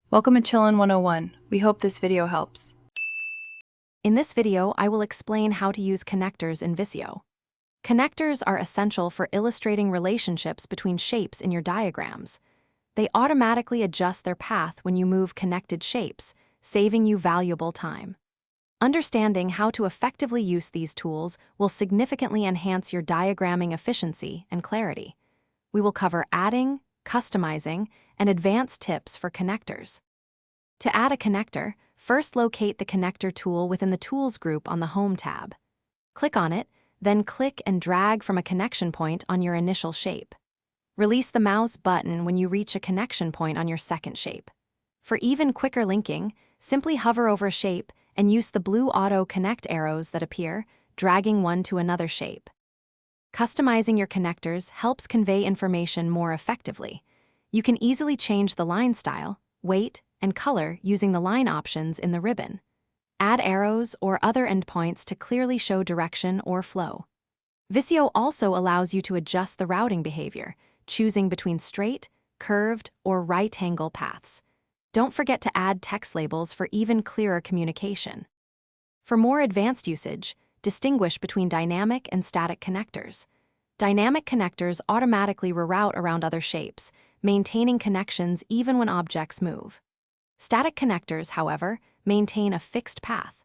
Welcome to Chillin' 101. We hope this video helps. In this video, I will explain how to use connectors in Visio. Connectors are essential for illustrating relationships between shapes in your diagrams. They automatically adjust their path when you move connected shapes, saving you valuable time. Understanding how to effectively use these tools will significantly enhance your diagramming efficiency and clarity. We will cover adding, customizing, and advanced tips for connectors. To add a connector, first locate the Connector tool within the Tools group on the Home tab. Click on it, then click and drag from a connection point on your initial shape. Release the mouse button when you reach a connection point on your second shape. For even quicker linking, simply hover over a shape and use the blue Auto Connect arrows that appear, dragging one to another shape. Customizing your connectors helps convey information more effectively. You can easily change the line style, weight, and color using the line options in the ribbon. Add arrows or other endpoints to clearly show direction or flow. Visio also allows you to adjust the routing behavior, choosing between straight, curved, or right-angle paths. Don't forget to add text labels for even clearer communication. For more advanced usage, distinguish between dynamic and static connectors. Dynamic connectors automatically reroute around other shapes, maintaining connections even when objects move. Static connectors, however, maintain a fixed path.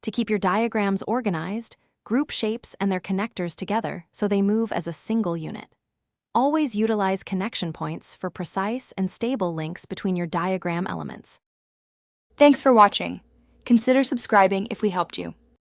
To keep your diagrams organized, group shapes and their connectors together so they move as a single unit. Always utilize connection points for precise and stable links between your diagram elements. Thanks for watching. Consider subscribing if we helped you.